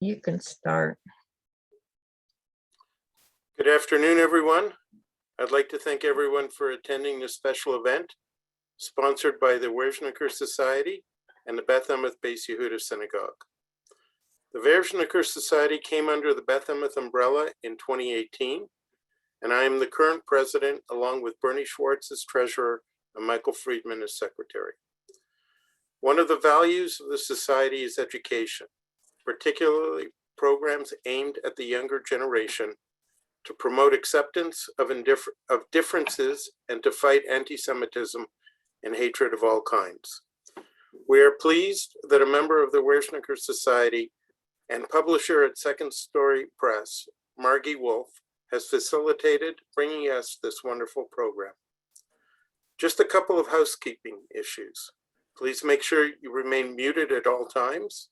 You can start. Good afternoon, everyone. I'd like to thank everyone for attending this special event sponsored by the Wierzbniker Society and the Beth Emeth Bais Yehuda Synagogue. The Wierzbniker Society came under the Beth Emeth umbrella in 2018, and I am the current president, along with Bernie Schwartz as treasurer and Michael Friedman as secretary. One of the values of the society is education, particularly programs aimed at the younger generation to promote acceptance of differences and to fight anti-Semitism and hatred of all kinds. We are pleased that a member of the Wierzbniker Society and publisher at Second Story Press, Margie Wolf, has facilitated bringing us this wonderful program. Just a couple of housekeeping issues. Please make sure you remain muted at all times.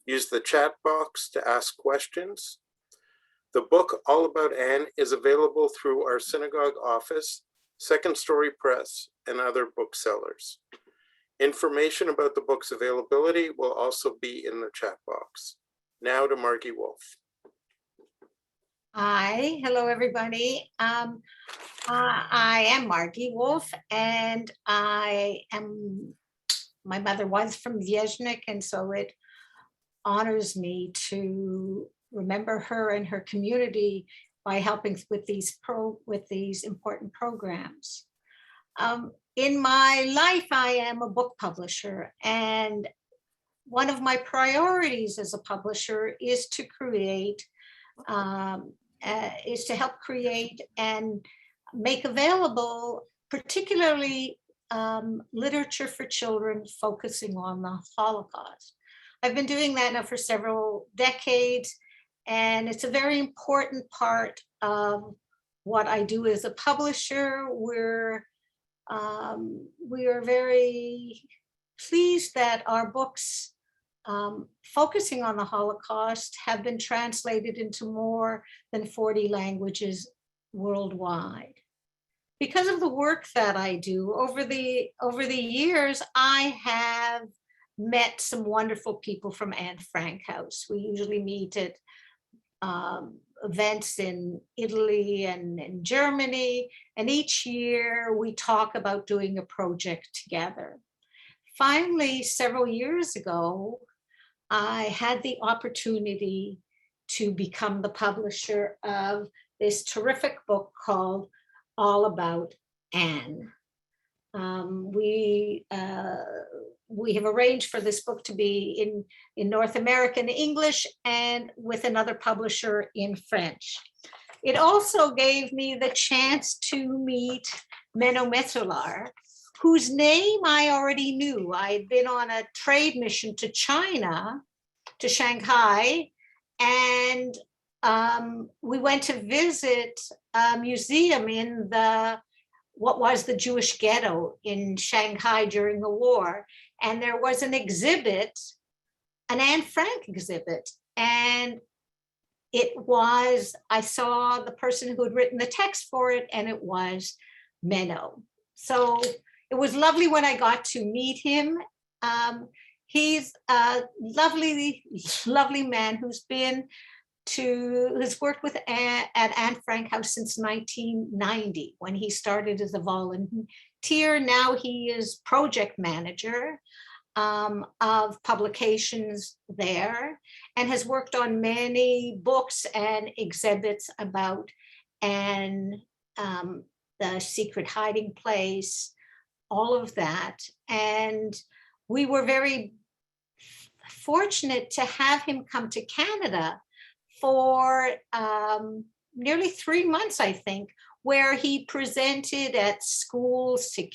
Use the chat box to ask questions. The book All About Anne is available through our synagogue office, Second Story Press, and other booksellers. Information about the book's availability will also be in the chat box. Now to Margie Wolf. Hi, hello everybody. I am Margie Wolf, and my mother was from Wierzbnik, and so it honors me to remember her and her community by helping with these important programs. In my life, I am a book publisher, and one of my priorities as a publisher is to help create and make available, particularly literature for children focusing on the Holocaust. I've been doing that now for several decades, and it's a very important part of what I do as a publisher. We are very pleased that our books focusing on the Holocaust have been translated into more than 40 languages worldwide. Because of the work that I do, over the years, I have met some wonderful people from Anne Frank House. We usually meet at events in Italy and in Germany, and each year we talk about doing a project together. Finally, several years ago, I had the opportunity to become the publisher of this terrific book called All About Anne. We have arranged for this book to be in North American English and with another publisher in French. It also gave me the chance to meet Menno Metzeler, whose name I already knew. I had been on a trade mission to China, to Shanghai, and we went to visit a museum in what was the Jewish ghetto in Shanghai during the war. And there was an exhibit, an Anne Frank exhibit. And I saw the person who had written the text for it, and it was Menno. So it was lovely when I got to meet him. He's a lovely, lovely man who's worked with at Anne Frank House since 1990, when he started as a volunteer. Now he is project manager of publications there, and has worked on many books and exhibits about Anne, the secret hiding place, all of that. And we were very fortunate to have him come to Canada for nearly 3 months, I think, where he presented at schools to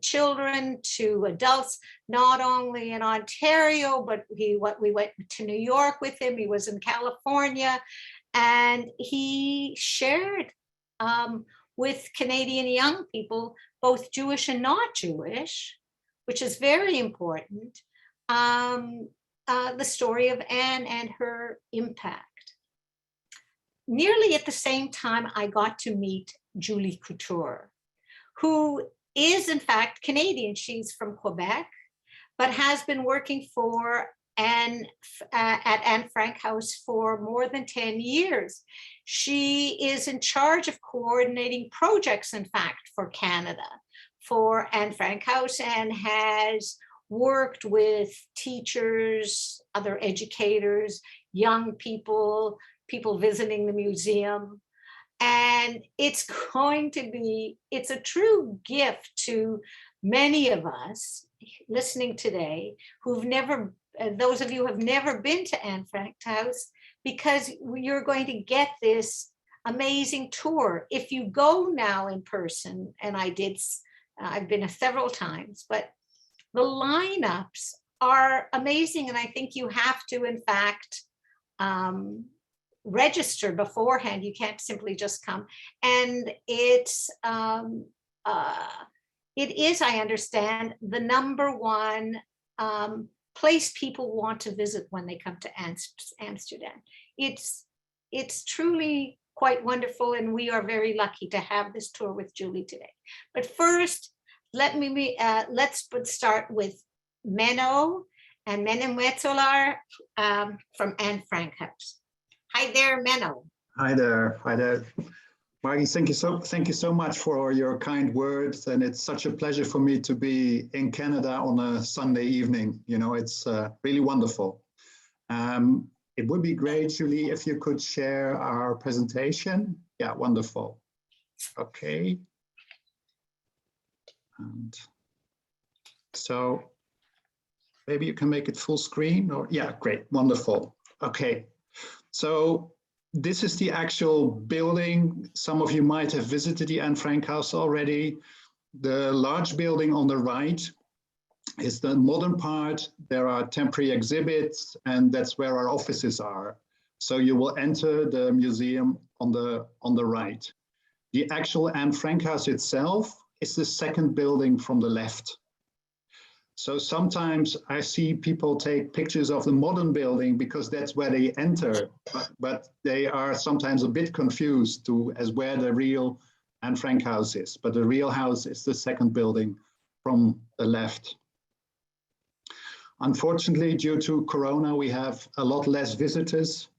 children, to adults, not only in Ontario, but we went to New York with him. He was in California, and he shared with Canadian young people, both Jewish and not Jewish, which is very important, the story of Anne and her impact. Nearly at the same time, I got to meet Julie Couture, who is in fact Canadian. She's from Quebec, but has been working for at Anne Frank House for more than 10 years. She is in charge of coordinating projects, in fact, for Canada, for Anne Frank House, and has worked with teachers, other educators, young people, people visiting the museum. And it's a true gift to many of us listening today who've never, those of you who have never been to Anne Frank House, because you're going to get this amazing tour. If you go now in person, and I've been several times, but the lineups are amazing. And I think you have to, in fact, register beforehand. You can't simply just come. And it is, I understand, the #1 place people want to visit when they come to Amsterdam. It's truly quite wonderful, and we are very lucky to have this tour with Julie today. But first, let's start with Menno and Menemetzolar from Anne Frank House. Hi there, Menno. Hi there. Hi there. Margie, thank you so much for your kind words, and it's such a pleasure for me to be in Canada on a Sunday evening. You know, it's really wonderful. It would be great, Julie, if you could share our presentation. Yeah, wonderful. Okay. And so maybe you can make it full screen, or yeah, great, wonderful. Okay, so this is the actual building. Some of you might have visited the Anne Frank House already. The large building on the right is the modern part. There are temporary exhibits, and that's where our offices are. So you will enter the museum on the right. The actual Anne Frank House itself is the second building from the left. So sometimes I see people take pictures of the modern building because that's where they enter, but they are sometimes a bit confused as where the real Anne Frank House is. But the real house is the second building from the left. Unfortunately, due to Corona, we have a lot less visitors.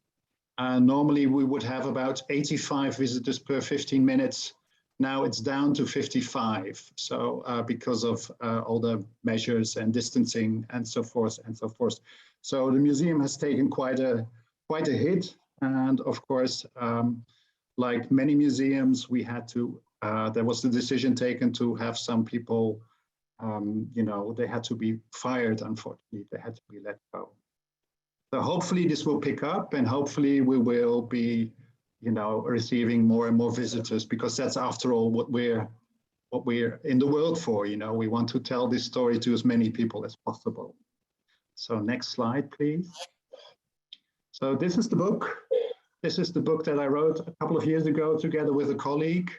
Normally we would have about 85 visitors per 15 minutes. Now it's down to 55. So because of all the measures and distancing and so forth and so forth. So the museum has taken quite a hit. And of course, like many museums, we had to, there was the decision taken to have some people, you know, they had to be fired, unfortunately, they had to be let go. So hopefully this will pick up, and hopefully we will be, you know, receiving more and more visitors, because that's after all what we're in the world for. You know, we want to tell this story to as many people as possible. So next slide, please. So this is the book. This is the book that I wrote a couple of years ago together with a colleague.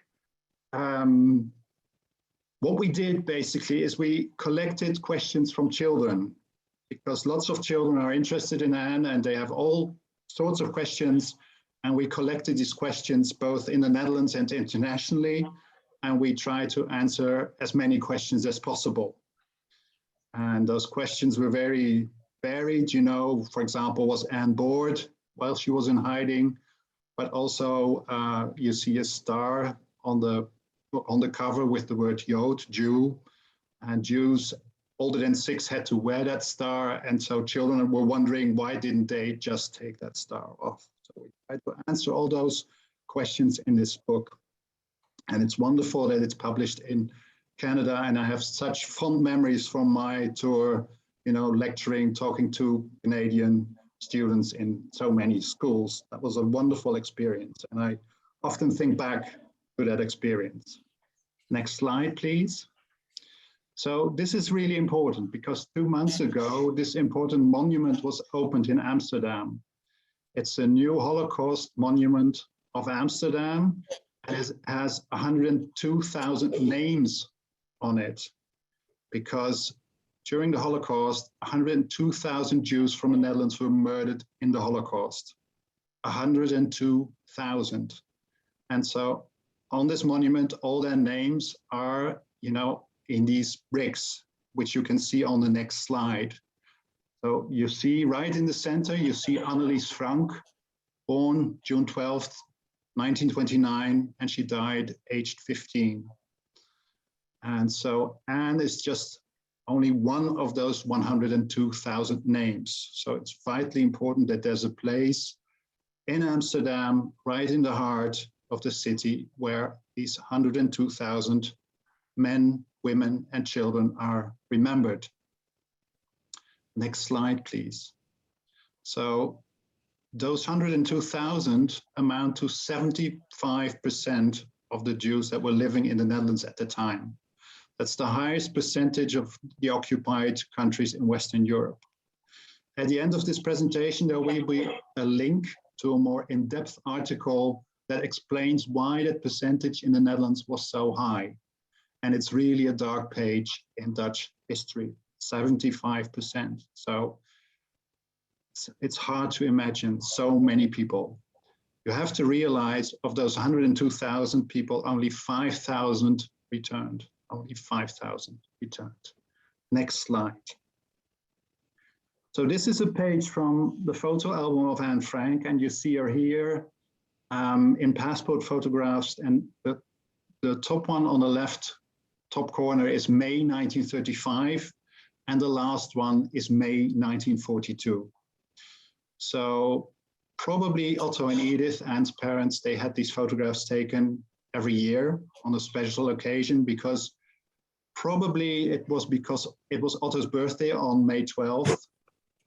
What we did basically is we collected questions from children, because lots of children are interested in Anne and they have all sorts of questions. And we collected these questions both in the Netherlands and internationally, and we tried to answer as many questions as possible. And those questions were very varied. You know, for example, was Anne bored while she was in hiding? But also you see a star on the cover with the word Jood, Jew, and Jews older than 6 had to wear that star. And so children were wondering, why didn't they just take that star off? So we tried to answer all those questions in this book. And it's wonderful that it's published in Canada. And I have such fond memories from my tour, you know, lecturing, talking to Canadian students in so many schools. That was a wonderful experience. And I often think back to that experience. Next slide, please. So this is really important, because 2 months ago, this important monument was opened in Amsterdam. It's a new Holocaust monument of Amsterdam, and it has 102,000 names on it, because during the Holocaust, 102,000 Jews from the Netherlands were murdered in the Holocaust. 102,000. And so on this monument, all their names are, you know, in these bricks, which you can see on the next slide. So you see right in the center, you see Annelies Frank, born June 12th, 1929, and she died aged 15. And so Anne is just only one of those 102,000 names. So it's vitally important that there's a place in Amsterdam, right in the heart of the city, where these 102,000 men, women, and children are remembered. Next slide, please. So those 102,000 amount to 75% of the Jews that were living in the Netherlands at the time. That's the highest percentage of the occupied countries in Western Europe. At the end of this presentation, there will be a link to a more in-depth article that explains why that percentage in the Netherlands was so high. And it's really a dark page in Dutch history, 75%. So it's hard to imagine so many people. You have to realize of those 102,000 people, only 5,000 returned. Only 5,000 returned. Next slide. So this is a page from the photo album of Anne Frank, and you see her here in passport photographs. And the top one on the left top corner is May 1935, and the last one is May 1942. So probably Otto and Edith, Anne's parents, they had these photographs taken every year on a special occasion, because probably it was because it was Otto's birthday on May 12th,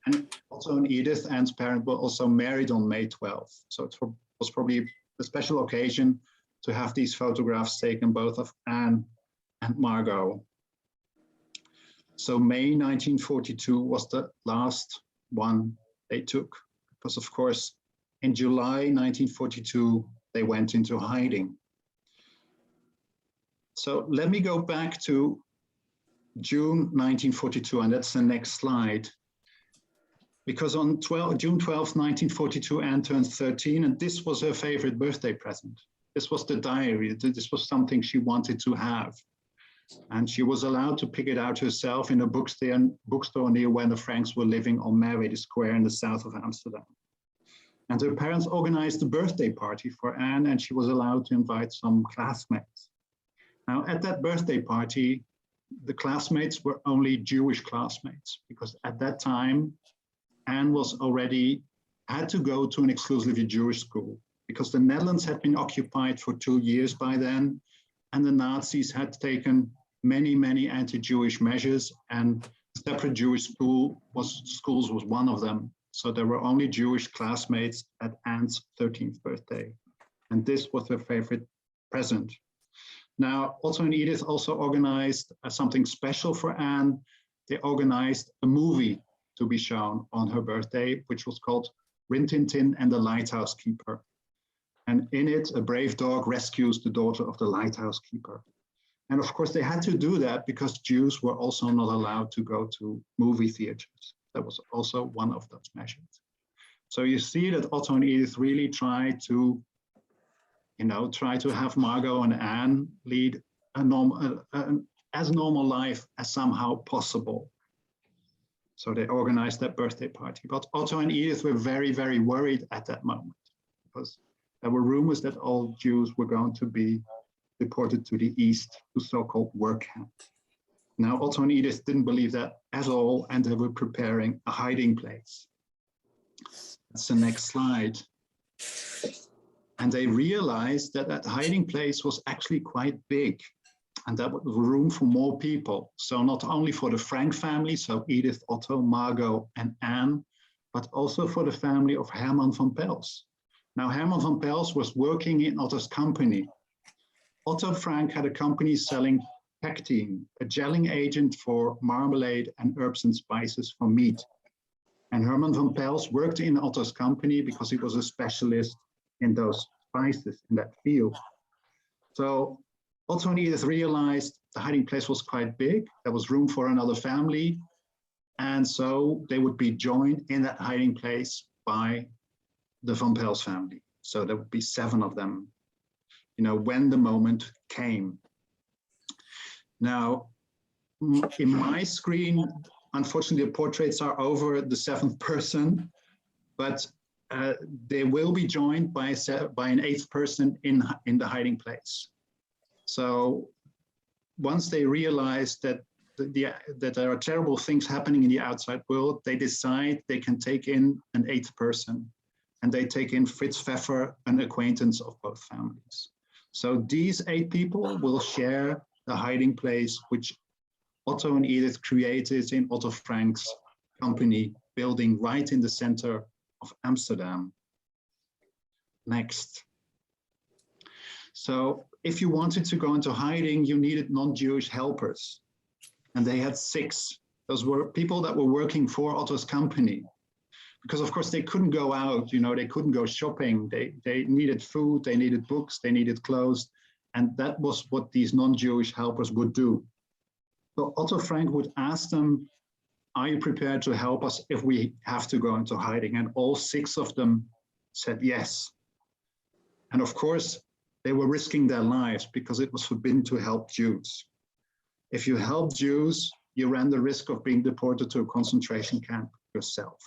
and Otto and Edith, Anne's parents, were also married on May 12th. So it was probably a special occasion to have these photographs taken, both of Anne and Margot. So May 1942 was the last one they took, because of course, in July 1942, they went into hiding. So let me go back to June 1942, and that's the next slide. Because on June 12th, 1942, Anne turned 13, and this was her favorite birthday present. This was the diary. This was something she wanted to have. And she was allowed to pick it out herself in a bookstore near where the Franks were living on Merwede Square in the south of Amsterdam. And her parents organized a birthday party for Anne, and she was allowed to invite some classmates. Now, at that birthday party, the classmates were only Jewish classmates, because at that time, Anne had to go to an exclusively Jewish school, because the Netherlands had been occupied for 2 years by then, and the Nazis had taken many, many anti-Jewish measures, and separate Jewish schools was one of them. So there were only Jewish classmates at Anne's 13th birthday. And this was her favorite present. Now, Otto and Edith also organized something special for Anne. They organized a movie to be shown on her birthday, which was called Rin Tin Tin and the Lighthouse Keeper. And in it, a brave dog rescues the daughter of the lighthouse keeper. And of course, they had to do that because Jews were also not allowed to go to movie theaters. That was also one of those measures. So you see that Otto and Edith really tried to, have Margot and Anne lead as normal life as somehow possible. So they organized that birthday party. But Otto and Edith were very, very worried at that moment, because there were rumors that all Jews were going to be deported to the east, to so-called work camps. Now, Otto and Edith didn't believe that at all, and they were preparing a hiding place. That's the next slide. And they realized that that hiding place was actually quite big, and that was room for more people. So not only for the Frank family, so Edith, Otto, Margot, and Anne, but also for the family of Herman van Pels. Now, Herman van Pels was working in Otto's company. Otto Frank had a company selling pectin, a gelling agent for marmalade and herbs and spices for meat. And Herman van Pels worked in Otto's company because he was a specialist in those spices in that field. So Otto and Edith realized the hiding place was quite big. There was room for another family. And so they would be joined in that hiding place by the Van Pels family. So there would be 7 of them, when the moment came. Now, in my screen, unfortunately, the portraits are over the 7th person, but they will be joined by an 8th person in the hiding place. So once they realize that that there are terrible things happening in the outside world, they decide they can take in an 8th person, and they take in Fritz Pfeffer, an acquaintance of both families. So these 8 people will share the hiding place which Otto and Edith created in Otto Frank's company building right in the center of Amsterdam. Next. So if you wanted to go into hiding, you needed non-Jewish helpers. And they had 6. Those were people that were working for Otto's company. Because of course they couldn't go out, you know, they couldn't go shopping. They needed food, they needed books, they needed clothes. And that was what these non-Jewish helpers would do. So Otto Frank would ask them, are you prepared to help us if we have to go into hiding? And all 6 of them said yes. And of course, they were risking their lives because it was forbidden to help Jews. If you helped Jews, you ran the risk of being deported to a concentration camp yourself.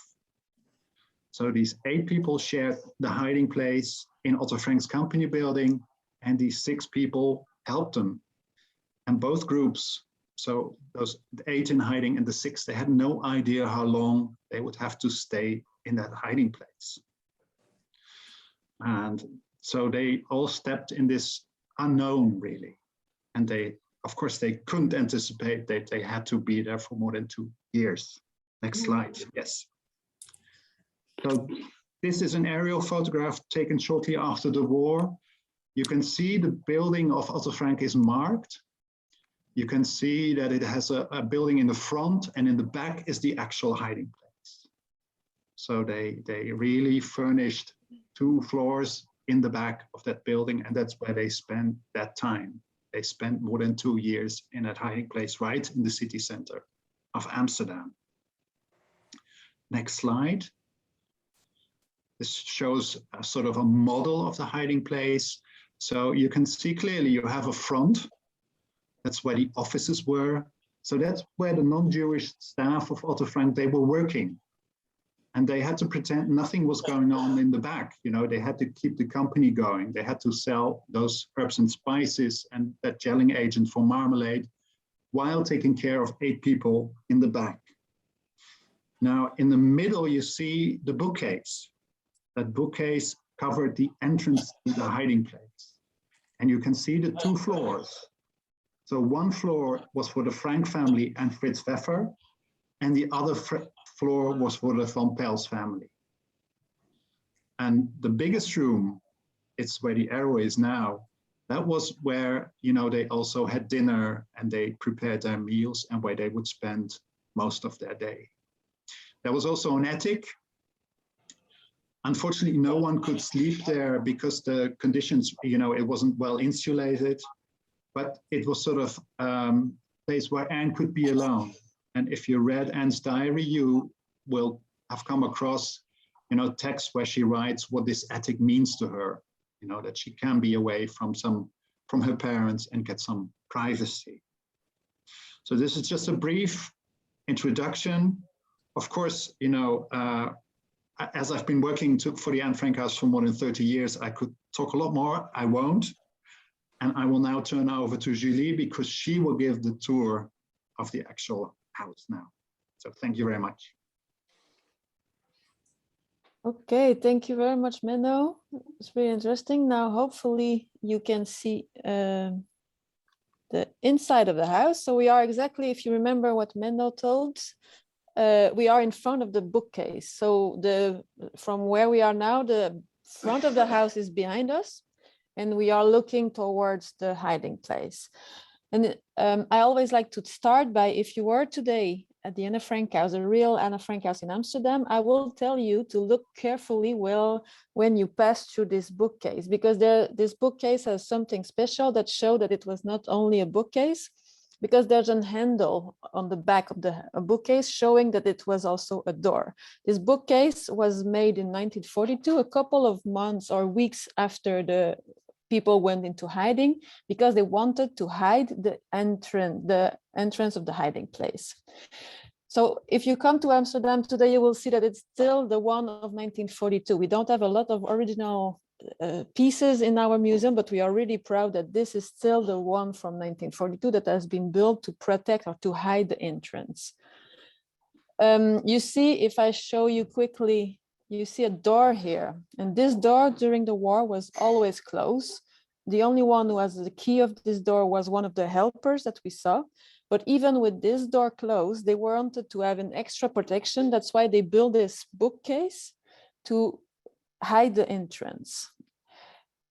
So these 8 people shared the hiding place in Otto Frank's company building, and these 6 people helped them. And both groups, so those 8 in hiding and the 6, they had no idea how long they would have to stay in that hiding place. And so they all stepped in this unknown, really. And they, of course, they couldn't anticipate that they had to be there for more than 2 years. Next slide, yes. So this is an aerial photograph taken shortly after the war. You can see the building of Otto Frank is marked. You can see that it has a building in the front, and in the back is the actual hiding place. So they really furnished 2 floors in the back of that building, and that's where they spent that time. They spent more than 2 years in that hiding place right in the city center of Amsterdam. Next slide. This shows a sort of a model of the hiding place. So you can see clearly you have a front. That's where the offices were. So that's where the non-Jewish staff of Otto Frank, they were working. And they had to pretend nothing was going on in the back. You know, they had to keep the company going. They had to sell those herbs and spices and that gelling agent for marmalade while taking care of 8 people in the back. Now, in the middle, you see the bookcase. That bookcase covered the entrance to the hiding place. And you can see the 2 floors. So one floor was for the Frank family and Fritz Pfeffer, and the other floor was for the Van Pels family. And the biggest room, it's where the arrow is now, that was where, you know, they also had dinner and they prepared their meals and where they would spend most of their day. There was also an attic. Unfortunately, no one could sleep there because the conditions, you know, it wasn't well insulated, but it was sort of a place where Anne could be alone. And if you read Anne's diary, you will have come across, you know, texts where she writes what this attic means to her, you know, that she can be away from her parents and get some privacy. So this is just a brief introduction. Of course, you know, as I've been working for the Anne Frank House for more than 30 years, I could talk a lot more. I won't. And I will now turn over to Julie because she will give the tour of the actual house now. So thank you very much. Okay, thank you very much, Menno. It's very interesting. Now, hopefully you can see the inside of the house. So we are exactly, if you remember what Menno told, we are in front of the bookcase. So from where we are now, the front of the house is behind us, and we are looking towards the hiding place. And I always like to start by, if you were today at the Anne Frank House, a real Anne Frank House in Amsterdam, I will tell you to look carefully well when you pass through this bookcase, because this bookcase has something special that shows that it was not only a bookcase, because there's a handle on the back of the bookcase showing that it was also a door. This bookcase was made in 1942, a couple of months or weeks after the people went into hiding, because they wanted to hide the entrance of the hiding place. So if you come to Amsterdam today, you will see that it's still the one of 1942. We don't have a lot of original pieces in our museum, but we are really proud that this is still the one from 1942 that has been built to protect or to hide the entrance. You see, if I show you quickly, you see a door here, and this door during the war was always closed. The only one who has the key of this door was one of the helpers that we saw. But even with this door closed, they wanted to have an extra protection. That's why they built this bookcase to hide the entrance.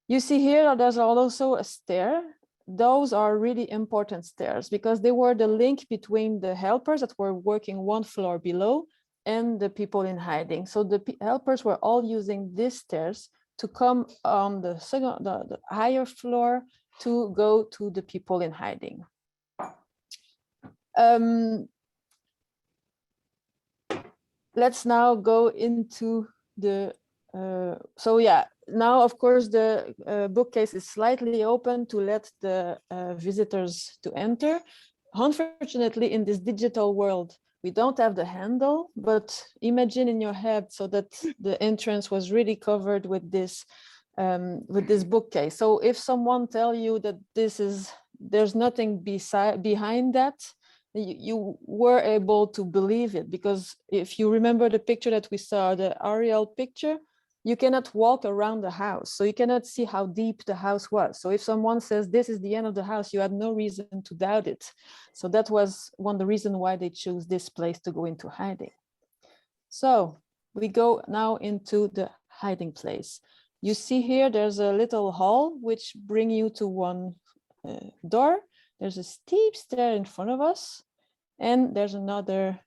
You see here, there's also a stair. Those are really important stairs because they were the link between the helpers that were working one floor below and the people in hiding. So the helpers were all using these stairs to come on the higher floor to go to the people in hiding. Let's now go into the, now of course the bookcase is slightly open to let the visitors to enter. Unfortunately, in this digital world, we don't have the handle, but imagine in your head so that the entrance was really covered with this bookcase. So if someone tell you that there's nothing behind that, you were able to believe it, because if you remember the picture that we saw, the aerial picture, you cannot walk around the house, so you cannot see how deep the house was. So if someone says this is the end of the house, you had no reason to doubt it. So that was one of the reasons why they chose this place to go into hiding. So we go now into the hiding place. You see here, there's a little hall which bring you to one door. There's a steep stair in front of us, and there's another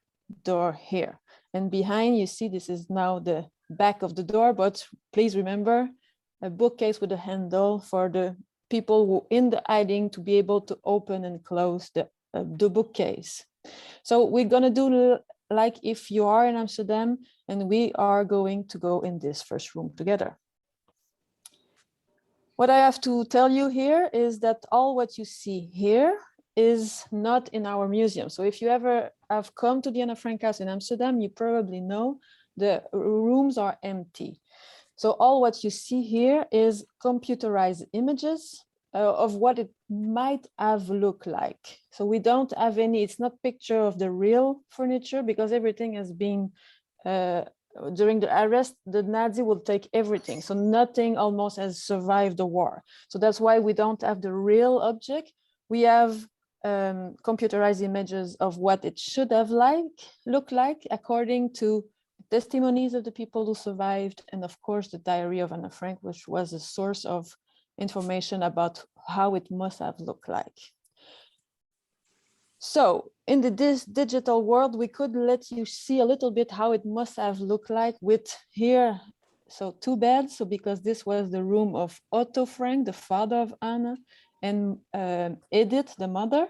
door here. And behind, you see, this is now the back of the door, but please remember, a bookcase with a handle for the people who in the hiding to be able to open and close the bookcase. So we're gonna do like if you are in Amsterdam, and we are going to go in this first room together. What I have to tell you here is that all what you see here is not in our museum. So if you ever have come to the Anne Frank House in Amsterdam, you probably know the rooms are empty. So all what you see here is computerized images of what it might have looked like. So we don't have any, it's not picture of the real furniture, because everything has been during the arrest, the Nazi will take everything. So nothing almost has survived the war. So that's why we don't have the real object. We have computerized images of what it should have looked like according to testimonies of the people who survived, and of course the diary of Anne Frank, which was a source of information about how it must have looked like. So in this digital world, we could let you see a little bit how it must have looked like with here, so 2 beds. So because this was the room of Otto Frank, the father of Anne, and Edith, the mother.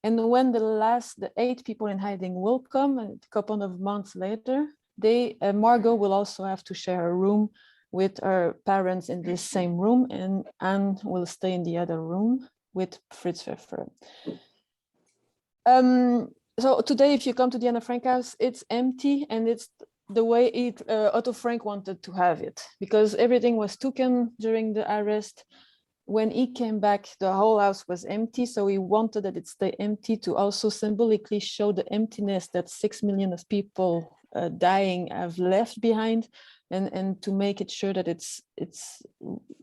And when the 8 people in hiding will come, a couple of months later, Margot will also have to share a room with her parents in this same room, and Anne will stay in the other room with Fritz Pfeffer. So today, if you come to the Anne Frank house, it's empty, and it's the way Otto Frank wanted to have it, because everything was taken during the arrest. When he came back, the whole house was empty, so he wanted that it stay empty to also symbolically show the emptiness that 6 million of people dying have left behind, and to make it sure that it's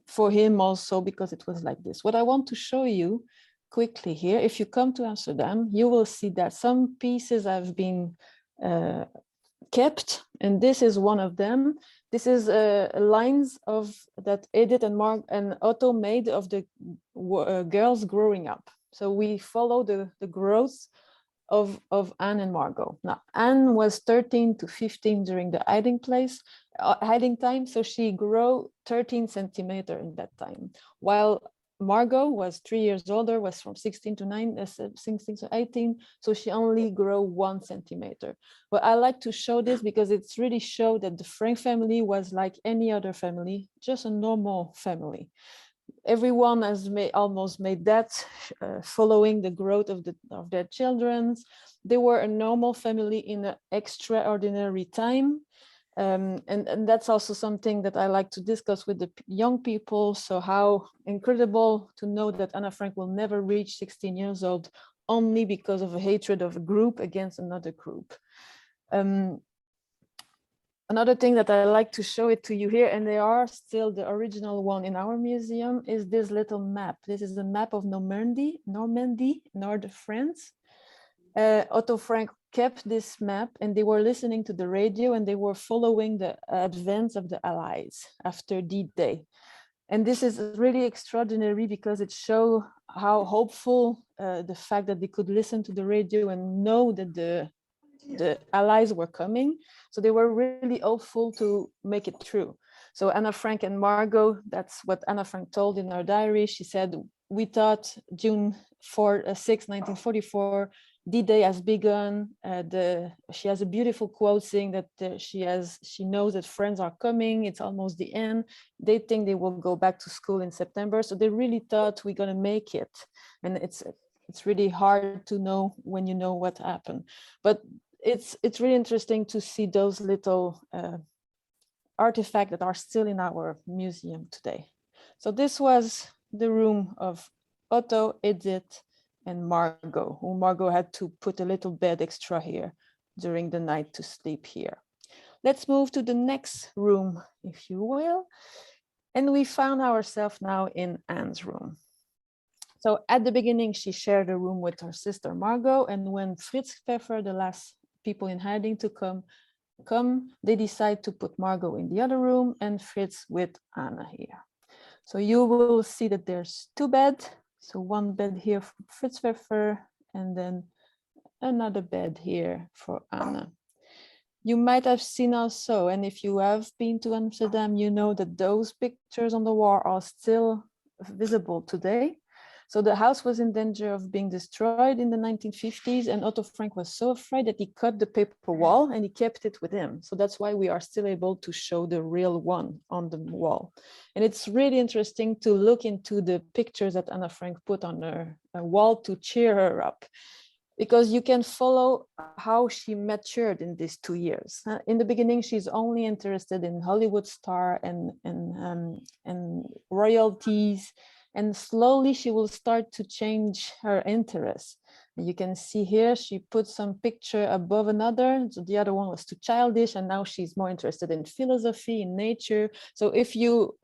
for him also, because it was like this. What I want to show you quickly here, if you come to Amsterdam, you will see that some pieces have been kept, and this is one of them. This is lines of that Edith and Otto made of the girls growing up. So we follow the growth of Anne and Margot. Now, Anne was 13 to 15 during the hiding time, so she grew 13 centimeters in that time, while Margot was 3 years older, was from 16 to 18, so she only grew 1 centimeter. But I like to show this because it's really show that the Frank family was like any other family, just a normal family. everyone has almost made that, following the growth of their children. They were a normal family in an extraordinary time. And that's also something that I like to discuss with the young people. So how incredible to know that Anna Frank will never reach 16 years old only because of a hatred of a group against another group. Another thing that I like to show it to you here, and they are still the original one in our museum, is this little map. This is a map of Normandy, north of France. Otto Frank kept this map, and they were listening to the radio, and they were following the advance of the Allies after D-Day. And this is really extraordinary because it shows how hopeful the fact that they could listen to the radio and know that the Allies were coming. So they were really hopeful to make it true. So Anna Frank and Margot, that's what Anna Frank told in her diary. She said, we thought June 6, 1944, D-Day has begun. She has a beautiful quote saying that she knows that friends are coming. It's almost the end. They think they will go back to school in September. So they really thought we're going to make it. And it's really hard to know when you know what happened. But it's really interesting to see those little artifacts that are still in our museum today. So this was the room of Otto, Edith, and Margot, who Margot had to put a little bed extra here during the night to sleep here. Let's move to the next room, if you will. And we found ourselves now in Anne's room. So at the beginning, she shared a room with her sister Margot, and when Fritz Pfeffer, the last people in hiding to come, they decide to put Margot in the other room and Fritz with Anna here. So you will see that there's two beds. So one bed here for Fritz Pfeffer, and then another bed here for Anna. You might have seen also, and if you have been to Amsterdam, you know that those pictures on the wall are still visible today. So the house was in danger of being destroyed in the 1950s, and Otto Frank was so afraid that he cut the paper wall and he kept it with him. So that's why we are still able to show the real one on the wall. And it's really interesting to look into the pictures that Anna Frank put on her wall to cheer her up, because you can follow how she matured in these 2 years. In the beginning, she's only interested in Hollywood star and royalties. And slowly she will start to change her interests. You can see here, she put some picture above another. So the other one was too childish, and now she's more interested in philosophy, in nature. So if you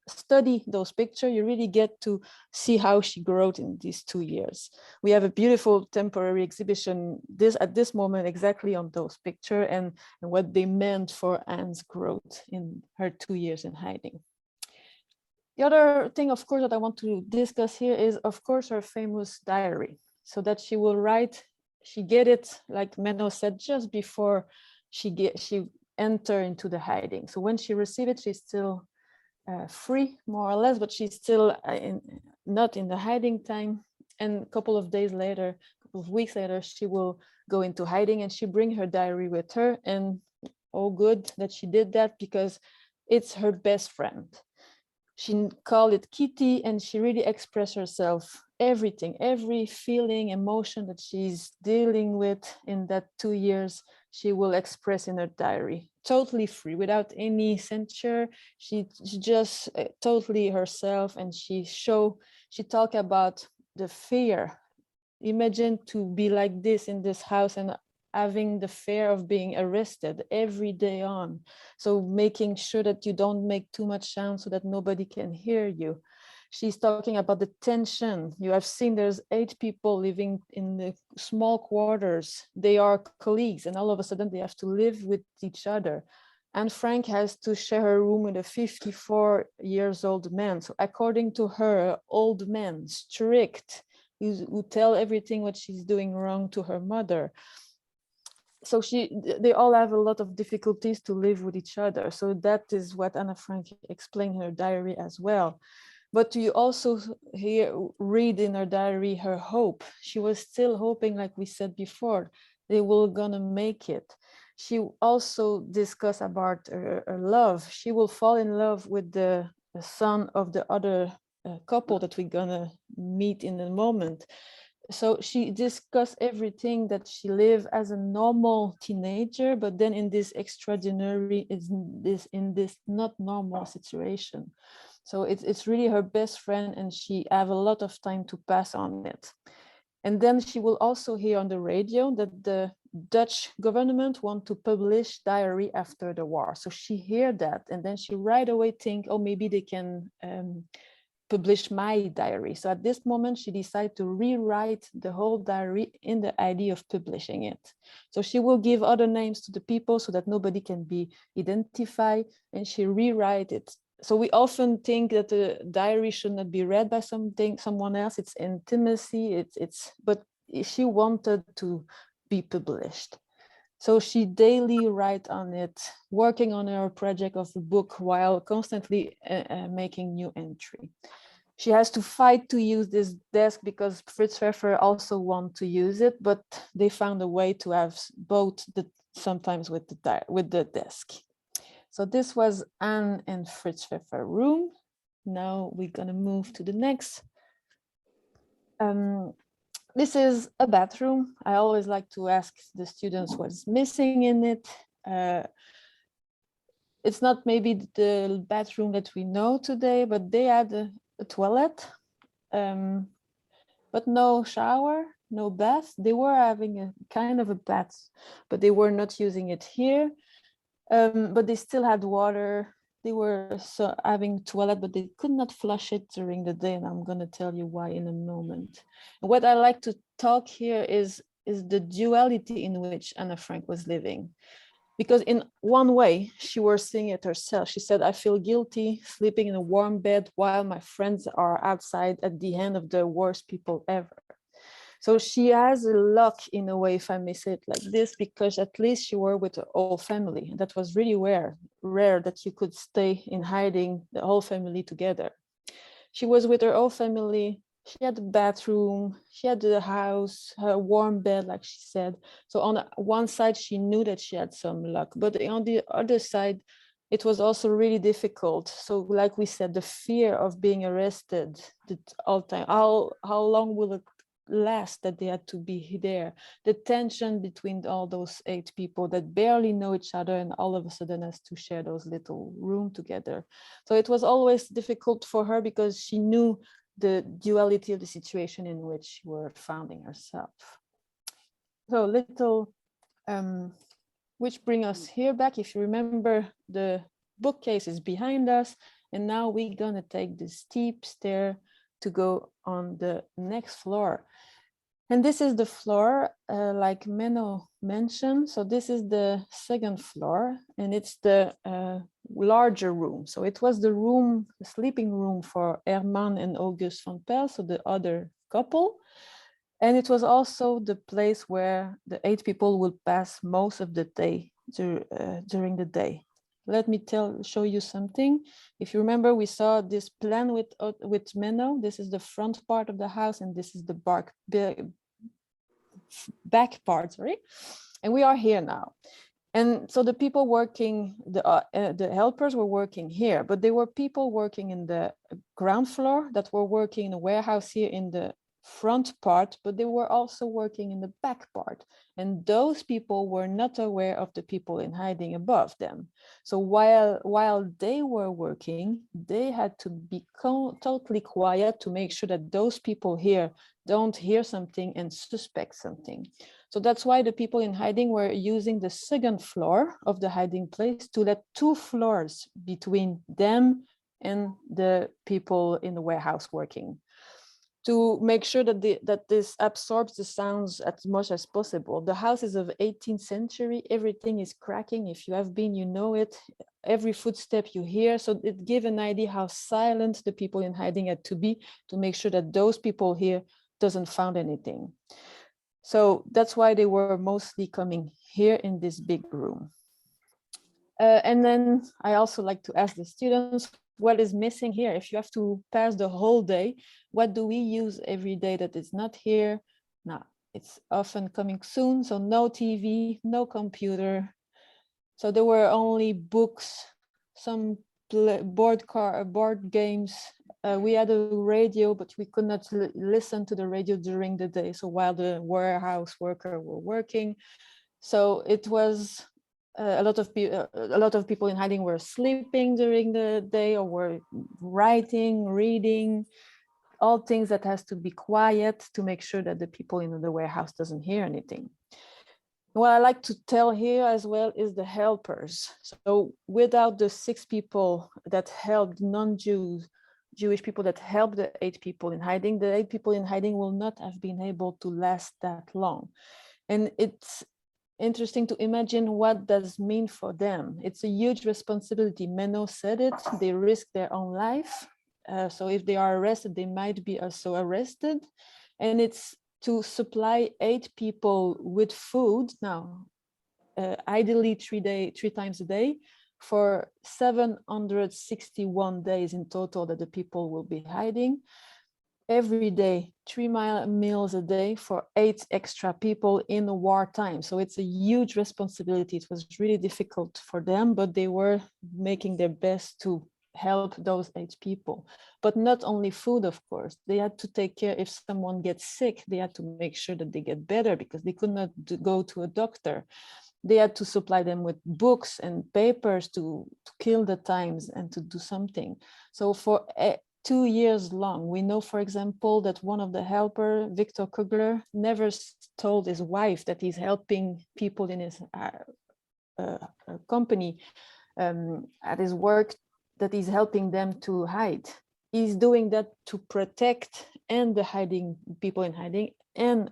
study those pictures, you really get to see how she grew in these 2 years. We have a beautiful temporary exhibition at this moment exactly on those pictures and what they meant for Anne's growth in her 2 years in hiding. The other thing, of course, that I want to discuss here is, of course, her famous diary. So that she will write, she get it, like Menno said, just before she enter into the hiding. So when she received it, she's still free, more or less, but she's still not in the hiding time. And a couple of days later, a couple of weeks later, she will go into hiding, and she bring her diary with her. And oh, good that she did that, because it's her best friend. She called it Kitty, and she really expressed herself, everything, every feeling, emotion that she's dealing with in that 2 years, she will express in her diary, totally free, without any censure. She just totally herself, and she talk about the fear. Imagine to be like this in this house and having the fear of being arrested every day on. So making sure that you don't make too much sound so that nobody can hear you. She's talking about the tension. You have seen there's 8 people living in the small quarters. They are colleagues, and all of a sudden they have to live with each other. And Frank has to share her room with a 54-year-old man. So according to her, old man, strict, who tell everything what she's doing wrong to her mother. So they all have a lot of difficulties to live with each other. So that is what Anna Frank explained in her diary as well. But you also read in her diary her hope. She was still hoping, like we said before, they were gonna make it. She also discussed about her love. She will fall in love with the the son of the other couple that we're gonna meet in a moment. So she discussed everything that she lived as a normal teenager, but then in this extraordinary, in this not normal situation. So it's really her best friend, and she have a lot of time to pass on it. And then she will also hear on the radio that the Dutch government want to publish diary after the war. So she hear that, and then she right away think, oh, maybe they can publish my diary. So at this moment, she decided to rewrite the whole diary in the idea of publishing it. So she will give other names to the people so that nobody can be identified, and she rewrite it. So we often think that the diary should not be read by someone else. It's intimacy. But she wanted to be published. So she daily write on it, working on her project of the book while constantly making new entry. She has to fight to use this desk because Fritz Pfeffer also want to use it, but they found a way to have both sometimes with the desk. So this was Anne and Fritz Pfeffer room. Now we're gonna move to the next. This is a bathroom. I always like to ask the students what's missing in it. It's not maybe the bathroom that we know today, but they had a toilet, but no shower, no bath. They were having a kind of a bath, but they were not using it here. But they still had water. They were having toilet, but they could not flush it during the day. And I'm going to tell you why in a moment. And what I like to talk here is the duality in which Anna Frank was living. Because in one way, she was seeing it herself. She said, I feel guilty sleeping in a warm bed while my friends are outside at the hand of the worst people ever. So she has a luck in a way, if I may say it like this, because at least she were with the whole family. That was really rare that you could stay in hiding, the whole family together. She was with her whole family. She had the bathroom, she had the house, her warm bed, like she said. So on one side, she knew that she had some luck, but on the other side, it was also really difficult. So like we said, the fear of being arrested all the time. How long will it last that they had to be there? The tension between all those 8 people that barely know each other and all of a sudden has to share those little room together. So it was always difficult for her because she knew the duality of the situation in which she were finding herself. So which bring us here back. If you remember, the bookcase is behind us, and now we're gonna take the steep stair to go on the next floor. And this is the floor, like Menno mentioned. So this is the 2nd floor, and it's the larger room. So it was the sleeping room for Herman and August van Pel, so the other couple. And it was also the place where the 8 people would pass most of the day during the day. Let me show you something. If you remember, we saw this plan with Menno. This is the front part of the house, and this is the back part, sorry. And we are here now. And so the people working, the helpers were working here, but there were people working in the ground floor that were working in a warehouse here in the front part, but they were also working in the back part. And those people were not aware of the people in hiding above them. So while they were working, they had to be totally quiet to make sure that those people here don't hear something and suspect something. So that's why the people in hiding were using the 2nd floor of the hiding place to let 2 floors between them and the people in the warehouse working, to make sure that this absorbs the sounds as much as possible. The house is of 18th century. Everything is cracking. If you have been, you know it. Every footstep you hear. So it gives an idea how silent the people in hiding had to be to make sure that those people here doesn't find anything. So that's why they were mostly coming here in this big room. And then I also like to ask the students, what is missing here? If you have to pass the whole day, what do we use every day that is not here? Now, it's often coming soon. So no TV, no computer. So there were only books, some board games. We had a radio, but we could not listen to the radio during the day. So while the warehouse worker were working, so it was a lot of people in hiding were sleeping during the day or were writing, reading, all things that has to be quiet to make sure that the people in the warehouse doesn't hear anything. What I like to tell here as well is the helpers. So without the 6 people that helped Jewish people that helped the 8 people in hiding, the 8 people in hiding will not have been able to last that long. And it's interesting to imagine what does mean for them. It's a huge responsibility. Menno said it, they risk their own life. So if they are arrested, they might be also arrested. And it's to supply 8 people with food now, ideally 3 times a day, for 761 days in total that the people will be hiding. Every day, 3 meals a day for 8 extra people in the wartime. So it's a huge responsibility. It was really difficult for them, but they were making their best to help those 8 people. But not only food, of course. They had to take care if someone gets sick, they had to make sure that they get better because they could not go to a doctor. They had to supply them with books and papers to kill the times and to do something. So for 2 years long, we know, for example, that one of the helper, Victor Kugler, never told his wife that he's helping people in his company at his work, that he's helping them to hide. He's doing that to protect and the hiding people in hiding and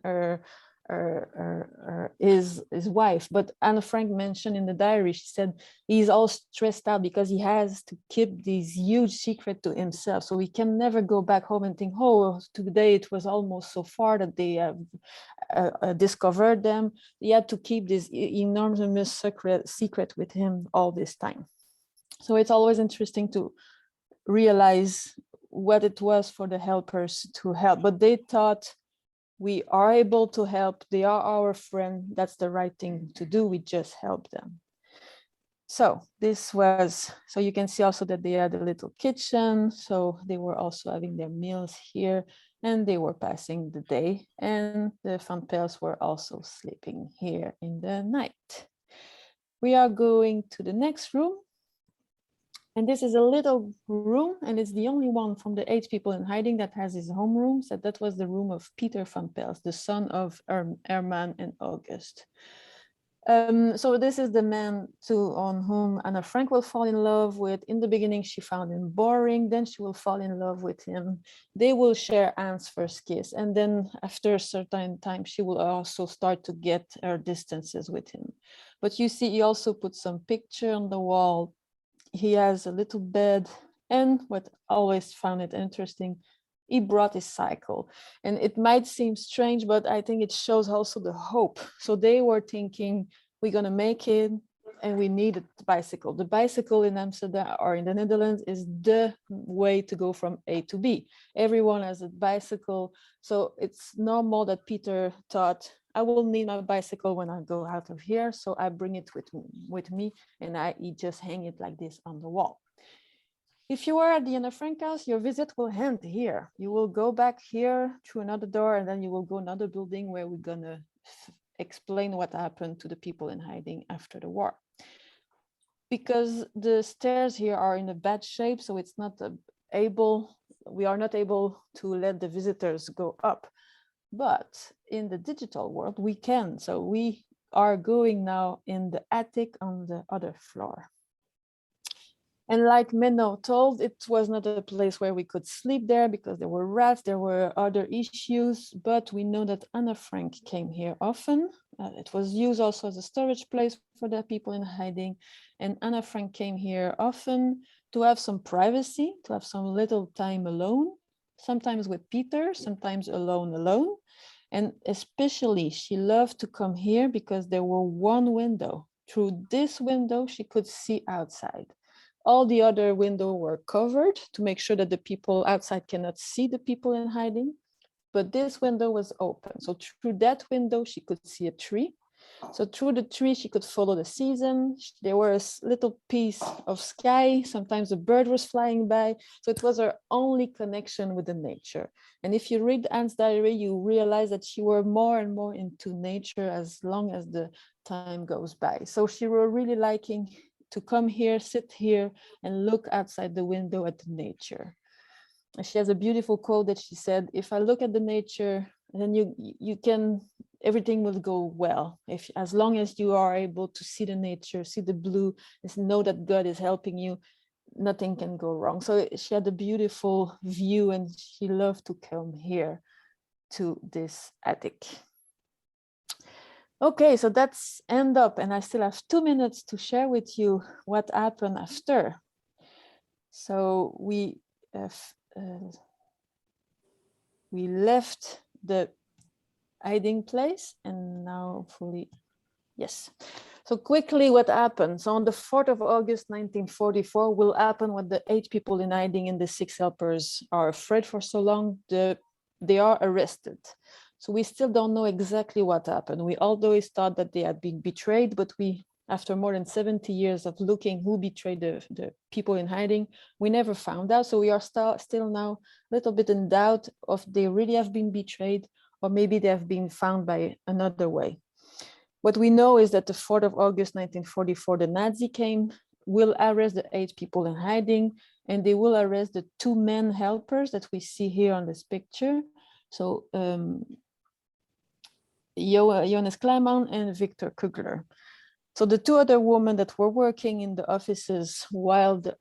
his wife. But Anne Frank mentioned in the diary, she said he's all stressed out because he has to keep this huge secret to himself. So he can never go back home and think, oh, today it was almost so far that they have discovered them. He had to keep this enormous secret with him all this time. So it's always interesting to realize what it was for the helpers to help, but they thought we are able to help, they are our friend, that's the right thing to do, we just help them. So this was, so you can see also that they had a little kitchen, so they were also having their meals here and they were passing the day, and the Van Pels were also sleeping here in the night. We are going to the next room. And this is a little room, and it's the only one from the 8 people in hiding that has his home room. So that was the room of Peter Van Pels, the son of Herman and August. So this is the man on whom Anna Frank will fall in love with. In the beginning, she found him boring. Then she will fall in love with him. They will share Anne's first kiss. And then after a certain time, she will also start to get her distances with him. But you see, he also put some picture on the wall. He has a little bed, and what I always found it interesting, he brought his cycle. And it might seem strange, but I think it shows also the hope. So they were thinking, we're gonna make it, and we need a bicycle. The bicycle in Amsterdam or in the Netherlands is the way to go from A to B. Everyone has a bicycle. So it's normal that Peter thought, I will need my bicycle when I go out of here. So I bring it with me and I just hang it like this on the wall. If you are at the Anna Frank house, your visit will end here. You will go back here through another door, and then you will go another building where we're gonna explain what happened to the people in hiding after the war. Because the stairs here are in a bad shape, so it's not we are not able to let the visitors go up. But in the digital world, we can. So we are going now in the attic on the other floor. And like Menno told, it was not a place where we could sleep there because there were rats, there were other issues, but we know that Anna Frank came here often. It was used also as a storage place for the people in hiding. And Anna Frank came here often to have some privacy, to have some little time alone, sometimes with Peter, sometimes alone. And especially she loved to come here because there were one window. Through this window, she could see outside. All the other windows were covered to make sure that the people outside cannot see the people in hiding. But this window was open. So through that window, she could see a tree. So through the tree, she could follow the season. There was a little piece of sky. Sometimes a bird was flying by. So it was her only connection with the nature. And if you read Anne's diary, you realize that she were more and more into nature as long as the time goes by. So she were really liking to come here, sit here, and look outside the window at the nature. And she has a beautiful quote that she said, if I look at the nature, then you can, everything will go well. If as long as you are able to see the nature, see the blue, just know that God is helping you, nothing can go wrong. So she had a beautiful view and she loved to come here to this attic. Okay, so that's end up, and I still have 2 minutes to share with you what happened after. So we left the hiding place, and now hopefully, yes. So quickly, what happened? So on the 4th of August, 1944, will happen what the 8 people in hiding and the 6 helpers are afraid for so long. They are arrested. So we still don't know exactly what happened. We always thought that they had been betrayed, but after more than 70 years of looking who betrayed the people in hiding, we never found out. So we are still now a little bit in doubt of they really have been betrayed, or maybe they have been found by another way. What we know is that the 4th of August, 1944, the Nazi will arrest the 8 people in hiding, and they will arrest the 2 men helpers that we see here on this picture. So Johannes Kleiman and Victor Kugler. So the 2 other women that were working in the offices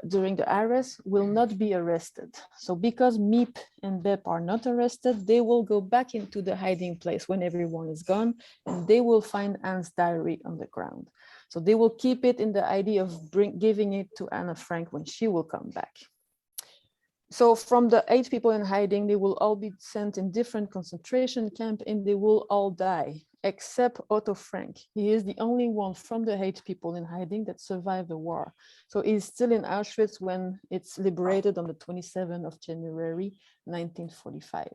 during the arrest will not be arrested. So because Miep and Beth are not arrested, they will go back into the hiding place when everyone is gone, and they will find Anne's diary on the ground. So they will keep it in the idea of giving it to Anne Frank when she will come back. So from the 8 people in hiding, they will all be sent in different concentration camps, and they will all die, except Otto Frank. He is the only one from the 8 people in hiding that survived the war. So he's still in Auschwitz when it's liberated on the 27th of January, 1945.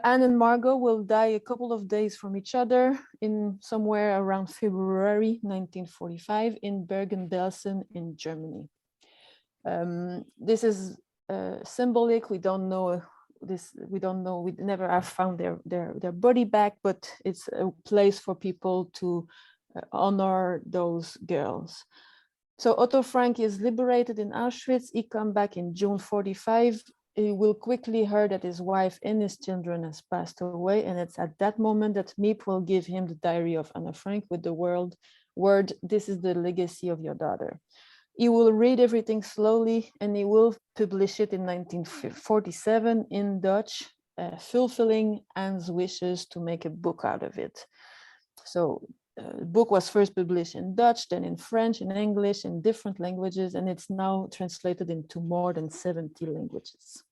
Anne and Margot will die a couple of days from each other in somewhere around February 1945 in Bergen-Belsen in Germany. This is symbolic. We don't know this. We don't know. We never have found their body back, but it's a place for people to honor those girls. So Otto Frank is liberated in Auschwitz. He comes back in June 45. He will quickly hear that his wife and his children has passed away, and it's at that moment that Miep will give him the diary of Anne Frank with the word, "This is the legacy of your daughter." He will read everything slowly, and he will publish it in 1947 in Dutch, fulfilling Anne's wishes to make a book out of it. So the book was first published in Dutch, then in French, in English, in different languages, and it's now translated into more than 70 languages.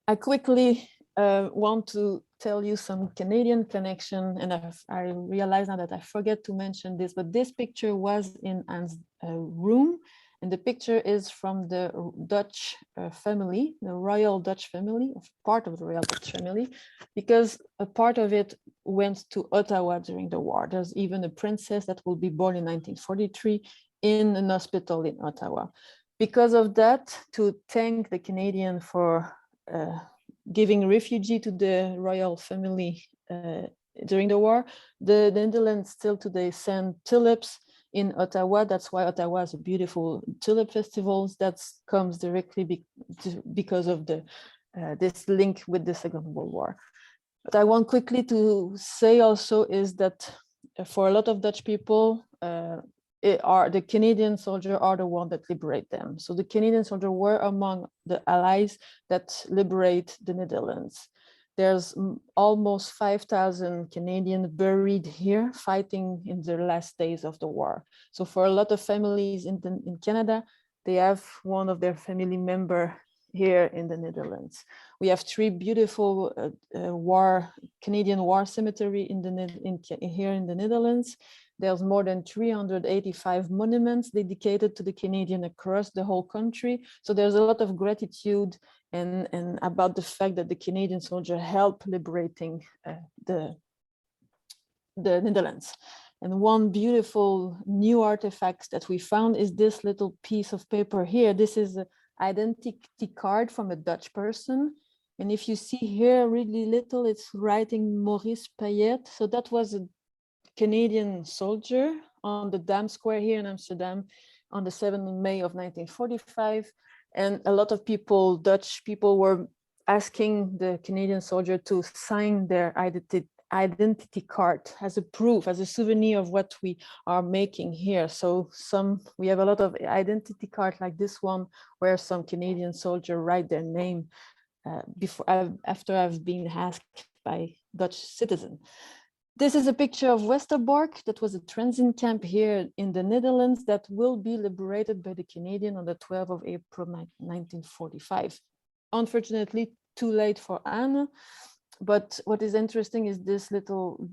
I quickly want to tell you some Canadian connection, and I realize now that I forget to mention this, but this picture was in Anne's room, and the picture is from the Dutch family, the royal Dutch family, part of the royal Dutch family, because a part of it went to Ottawa during the war. There's even a princess that will be born in 1943 in an hospital in Ottawa. Because of that, to thank the Canadian for giving refugee to the royal family during the war, the Netherlands still today send tulips in Ottawa. That's why Ottawa has a beautiful tulip festivals that comes directly because of this link with the Second World War. But I want quickly to say also is that for a lot of Dutch people, the Canadian soldiers are the one that liberate them. So the Canadian soldiers were among the allies that liberate the Netherlands. There's almost 5,000 Canadians buried here fighting in the last days of the war. So for a lot of families in Canada, they have one of their family member here in the Netherlands. We have 3 beautiful Canadian war cemetery here in the Netherlands. There's more than 385 monuments dedicated to the Canadian across the whole country. So there's a lot of gratitude and about the fact that the Canadian soldier helped liberating the Netherlands. And one beautiful new artifact that we found is this little piece of paper here. This is an identity card from a Dutch person. And if you see here really little, it's writing Maurice Payet. So that was a Canadian soldier on the Dam Square here in Amsterdam on the 7th of May of 1945. And a lot of people, Dutch people, were asking the Canadian soldier to sign their identity card as a proof, as a souvenir of what we are making here. So we have a lot of identity cards like this one, where some Canadian soldier write their name after I've been asked by Dutch citizen. This is a picture of Westerbork. That was a transit camp here in the Netherlands that will be liberated by the Canadian on the 12th of April 1945. Unfortunately, too late for Anne. But what is interesting is this little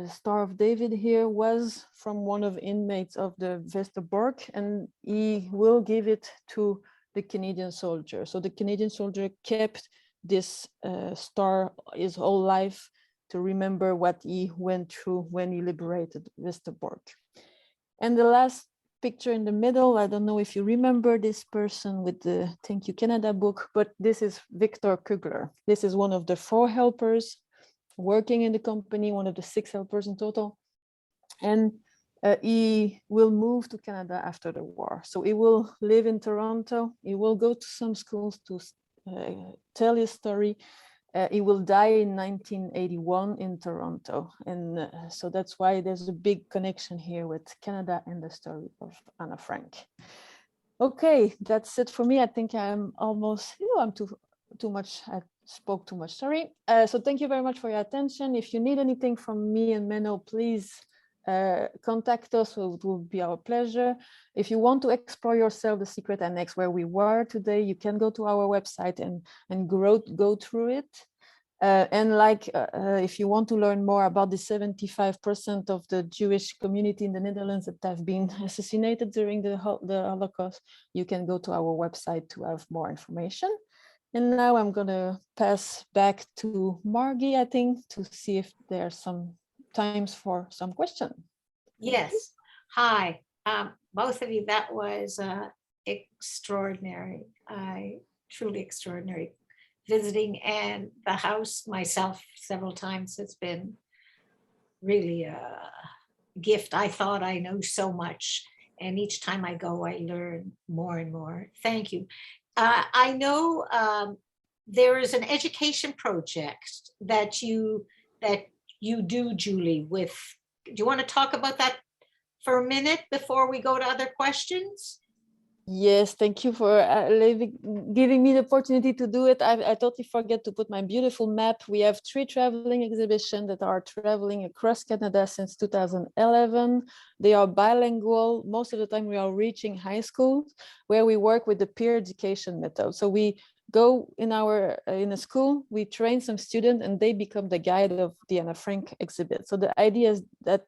Star of David here was from one of the inmates of the Westerbork, and he will give it to the Canadian soldier. So the Canadian soldier kept this star his whole life to remember what he went through when he liberated Westerbork. And the last picture in the middle, I don't know if you remember this person with the Thank You Canada book, but this is Victor Kugler. This is one of the 4 helpers working in the company, one of the 6 helpers in total. And he will move to Canada after the war. So he will live in Toronto. He will go to some schools to tell his story. He will die in 1981 in Toronto. And so that's why there's a big connection here with Canada and the story of Anna Frank. Okay, that's it for me. I think I'm almost, I'm too much, I spoke too much, sorry. So thank you very much for your attention. If you need anything from me and Menno, please contact us. It will be our pleasure. If you want to explore yourself the secret annex where we were today, you can go to our website and go through it. And if you want to learn more about the 75% of the Jewish community in the Netherlands that have been assassinated during the Holocaust, you can go to our website to have more information. And now I'm going to pass back to Margie, I think, to see if there's some times for some question. Yes. Hi, both of you. That was extraordinary. Truly extraordinary. Visiting and the house myself several times has been really a gift. I thought I know so much, and each time I go, I learn more and more. Thank you. I know there is an education project that you do, Julie, with, do you want to talk about that for a minute before we go to other questions? Yes, thank you for giving me the opportunity to do it. I totally forget to put my beautiful map. We have 3 traveling exhibitions that are traveling across Canada since 2011. They are bilingual. Most of the time we are reaching high schools where we work with the peer education method. So we go in a school, we train some students and they become the guide of the Anna Frank exhibit. So the idea is that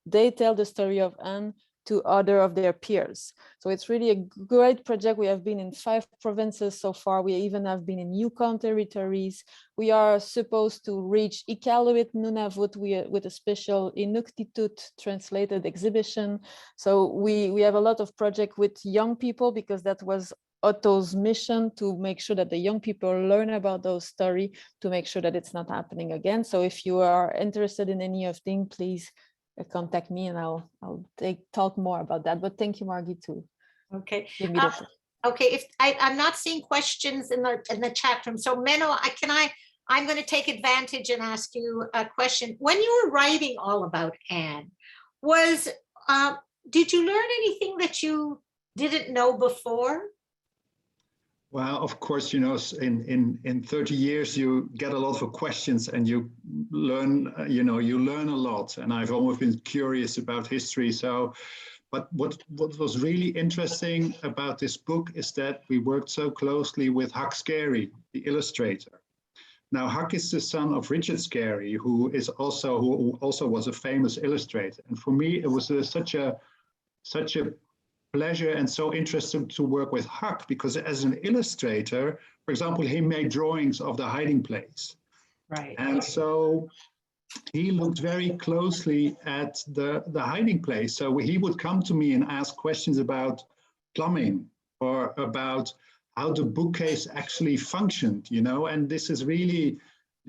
they tell the story of Anne to other of their peers. So it's really a great project. We have been in 5 provinces so far. We even have been in Yukon territories. We are supposed to reach Iqaluit, Nunavut with a special Inuktitut translated exhibition. So we have a lot of project with young people because that was Otto's mission, to make sure that the young people learn about those stories, to make sure that it's not happening again. So if you are interested in any of them, please contact me and I'll talk more about that. But thank you, Margie, too. Okay. Give me that. Okay. If I'm not seeing questions in the chat room, so Menno, I'm going to take advantage and ask you a question. When you were writing all about Anne, did you learn anything that you didn't know before? Well, of course, in 30 years, you get a lot of questions and you learn a lot. And I've always been curious about history. But what was really interesting about this book is that we worked so closely with Huck Scarry, the illustrator. Now, Huck is the son of Richard Scarry, who also was a famous illustrator. And for me, it was such a pleasure and so interesting to work with Huck, because as an illustrator, for example, he made drawings of the hiding place. Right. And so he looked very closely at the hiding place. So he would come to me and ask questions about plumbing or about how the bookcase actually functioned, you know, and this is really,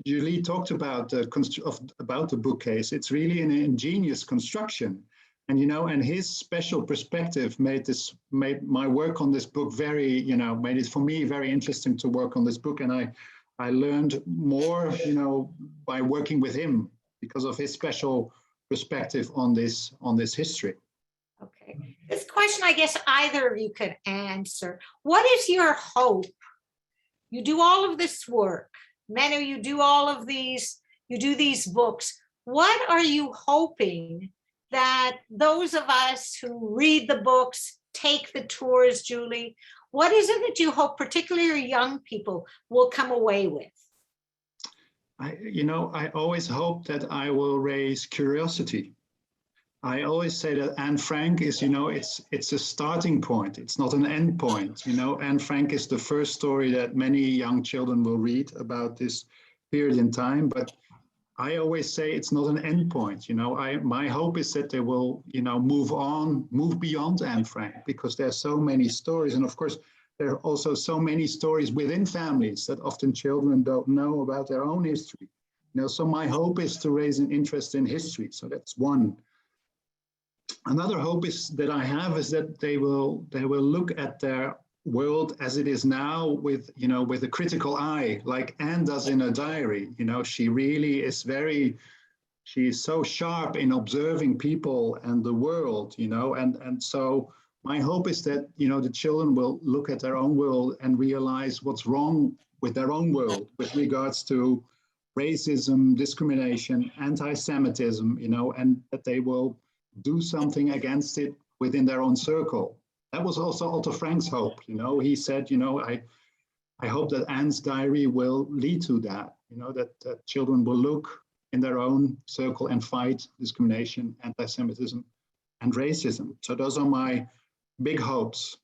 Julie talked about the bookcase. It's really an ingenious construction. And, you know, and his special perspective made my work on this book very, you know, made it for me very interesting to work on this book. And I learned more, you know, by working with him because of his special perspective on this history. Okay. This question, I guess either of you could answer. What is your hope? You do all of this work. Manu, you do all of these, you do these books. What are you hoping that those of us who read the books, take the tours, Julie, what is it that you hope particularly young people will come away with? I always hope that I will raise curiosity. I always say that Anne Frank is, you know, it's a starting point. It's not an end point. You know, Anne Frank is the first story that many young children will read about this period in time. But I always say it's not an end point. You know, my hope is that they will, you know, move beyond Anne Frank, because there's so many stories. And of course, there are also so many stories within families that often children don't know about their own history. You know, so my hope is to raise an interest in history. So that's one. Another hope is that I have is that they will look at their world as it is now with, you know, with a critical eye, like Anne does in her diary. You know, she really is she is so sharp in observing people and the world, you know, and so my hope is that, you know, the children will look at their own world and realize what's wrong with their own world with regards to racism, discrimination, anti-Semitism, you know, and that they will do something against it within their own circle. That was also Otto Frank's hope. You know, he said, you know, I hope that Anne's diary will lead to that, you know, that children will look in their own circle and fight discrimination, anti-Semitism, and racism. So those are my big hopes.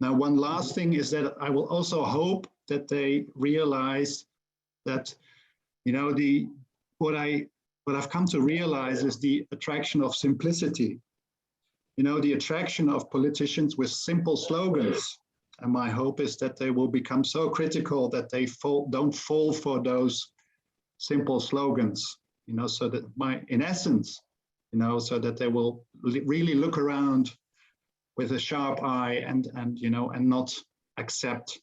Now, one last thing is that I will also hope that they realize that, you know, what I've come to realize is the attraction of simplicity. You know, the attraction of politicians with simple slogans. And my hope is that they will become so critical that they don't fall for those simple slogans, you know, so that in essence, you know, so that they will really look around with a sharp eye and you know, and not accept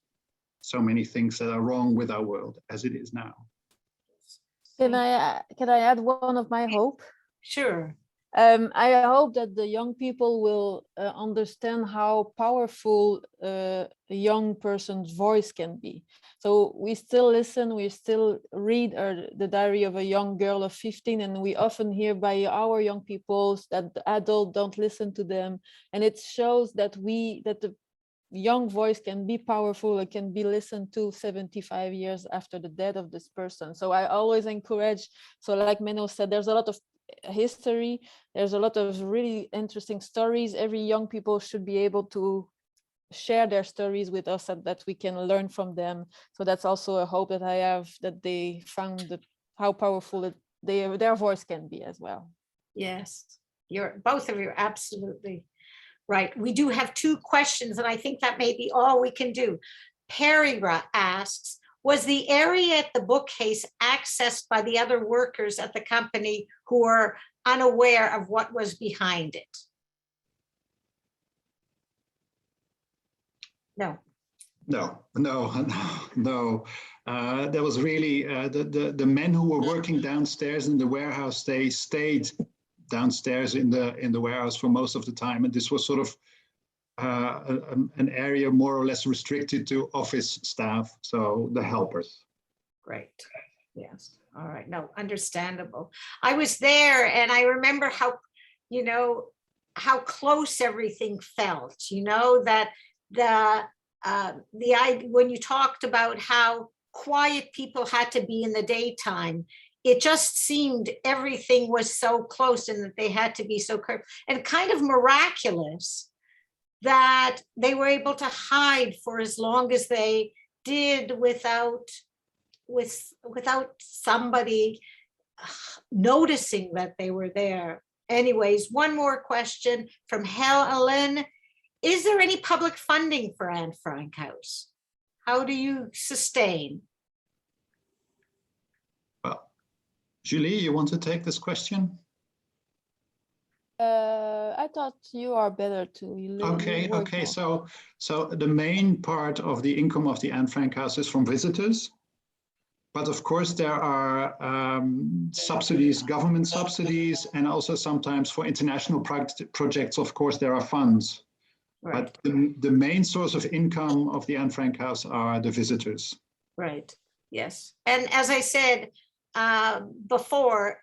so many things that are wrong with our world as it is now. Can I add one of my hope? Sure. I hope that the young people will understand how powerful a young person's voice can be. So we still listen, we still read the diary of a young girl of 15, and we often hear by our young people that the adults don't listen to them. And it shows that the young voice can be powerful. It can be listened to 75 years after the death of this person. So I always encourage, so like Menno said, there's a lot of history, there's a lot of really interesting stories. Every young people should be able to share their stories with us and that we can learn from them. So that's also a hope that I have, that they found how powerful their voice can be as well. Yes, both of you are absolutely right. We do have two questions, and I think that may be all we can do. Perira asks, was the area at the bookcase accessed by the other workers at the company who were unaware of what was behind it? No. No. There was really the men who were working downstairs in the warehouse. They stayed downstairs in the warehouse for most of the time, and this was sort of an area more or less restricted to office staff, so the helpers. Great. Yes. All right. No, understandable. I was there, and I remember how, you know, how close everything felt. You know, that when you talked about how quiet people had to be in the daytime, it just seemed everything was so close and that they had to be so careful, and kind of miraculous that they were able to hide for as long as they did without somebody noticing that they were there. Anyways, one more question from Helen. Is there any public funding for Anne Frank House? How do you sustain? Well, Julie, you want to take this question? I thought you are better too. Okay. So the main part of the income of the Anne Frank House is from visitors. But of course, there are subsidies, government subsidies, and also sometimes for international projects, of course, there are funds. Right. But the main source of income of the Anne Frank House are the visitors. Right. Yes. And as I said before,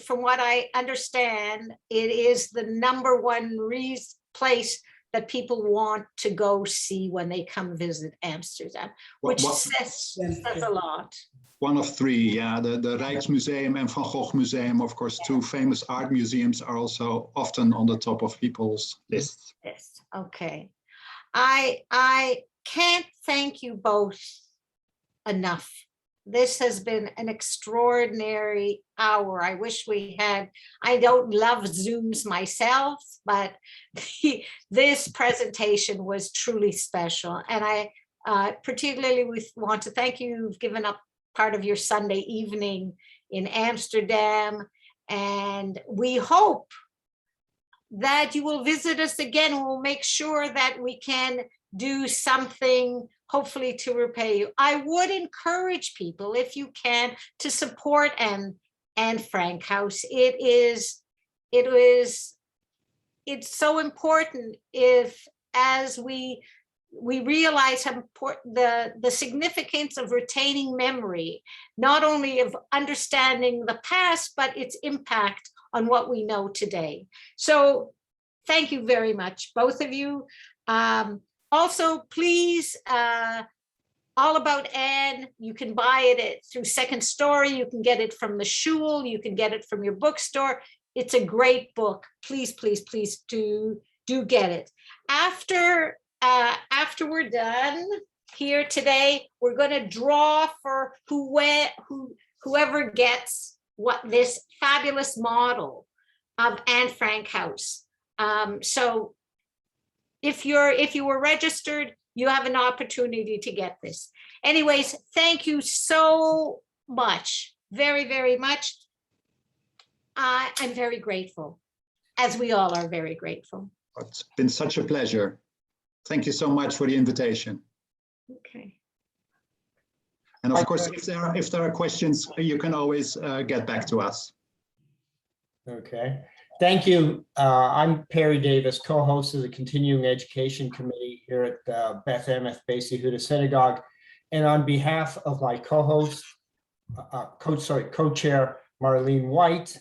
from what I understand, it is the #1 place that people want to go see when they come visit Amsterdam, which says a lot. One of 3, yeah. The Rijksmuseum and Van Gogh Museum, of course, 2 famous art museums are also often on the top of people's lists. Yes. Okay. I can't thank you both enough. This has been an extraordinary hour. I wish we had, I don't love Zooms myself, but this presentation was truly special. And I particularly want to thank you. You've given up part of your Sunday evening in Amsterdam. And we hope that you will visit us again. We'll make sure that we can do something, hopefully, to repay you. I would encourage people, if you can, to support Anne Frank House. It's so important as we realize how important the significance of retaining memory, not only of understanding the past, but its impact on what we know today. So thank you very much, both of you. Also, please, all about Anne, you can buy it through Second Story. You can get it from the Shul. You can get it from your bookstore. It's a great book. Please, please, please do get it. After we're done here today, we're going to draw for whoever gets this fabulous model of Anne Frank House. So if you were registered, you have an opportunity to get this. Anyways, thank you so much, very, very much. I'm very grateful, as we all are very grateful. It's been such a pleasure. Thank you so much for the invitation. Okay. And of course, if there are questions, you can always get back to us. Okay. Thank you. I'm Perry Davis, co-host of the Continuing Education Committee here at Beth, Emeth, Bais, Yehuda Synagogue. And on behalf of my co-host, co-chair Marlene White,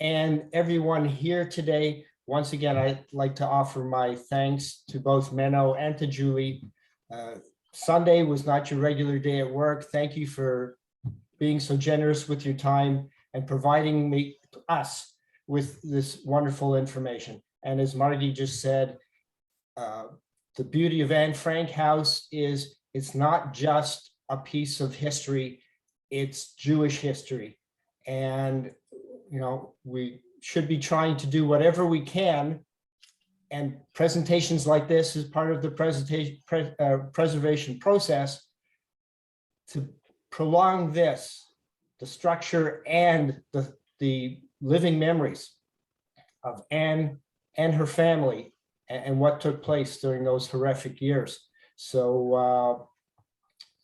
and everyone here today, once again, I'd like to offer my thanks to both Menno and to Julie. Sunday was not your regular day at work. Thank you for being so generous with your time and providing us with this wonderful information. And as Marty just said, the beauty of Anne Frank House is it's not just a piece of history, it's Jewish history. And, you know, we should be trying to do whatever we can. And presentations like this is part of the preservation process to prolong this, the structure and the living memories of Anne and her family and what took place during those horrific years. So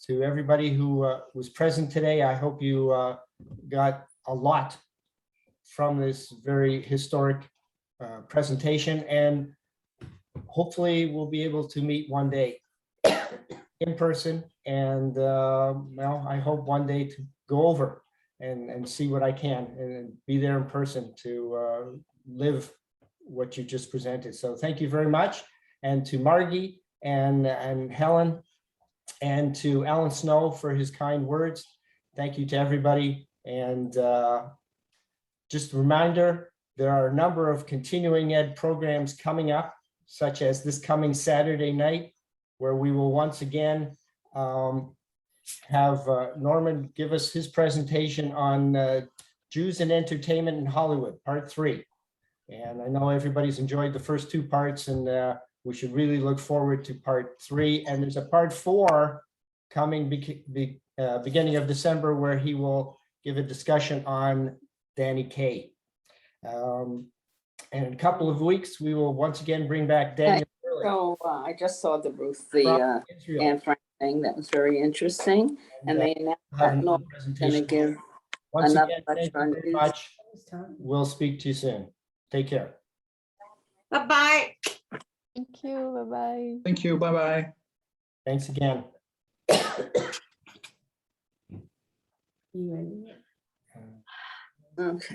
to everybody who was present today, I hope you got a lot from this very historic presentation, and hopefully we'll be able to meet one day in person, and well, I hope one day to go over and see what I can and be there in person to live what you just presented. So thank you very much. And to Margie and Helen and to Alan Snow for his kind words. Thank you to everybody. And just a reminder, there are a number of continuing ed programs coming up, such as this coming Saturday night, where we will once again have Norman give us his presentation on Jews and Entertainment in Hollywood, Part 3. And I know everybody's enjoyed the first 2 parts, and we should really look forward to Part 3. And there's a Part 4 coming beginning of December, where he will give a discussion on Danny Kaye. And in a couple of weeks, we will once again bring back Daniel. So I just saw the Ruth, from the Israel. Anne Frank thing. That was very interesting. And they announced have that another North is going to presentation. give Once another again, thank lecture you on very much. We'll speak to you soon. Take care. Bye-bye. Thank you. Bye-bye. Thank you. Bye-bye. Thanks again. Okay.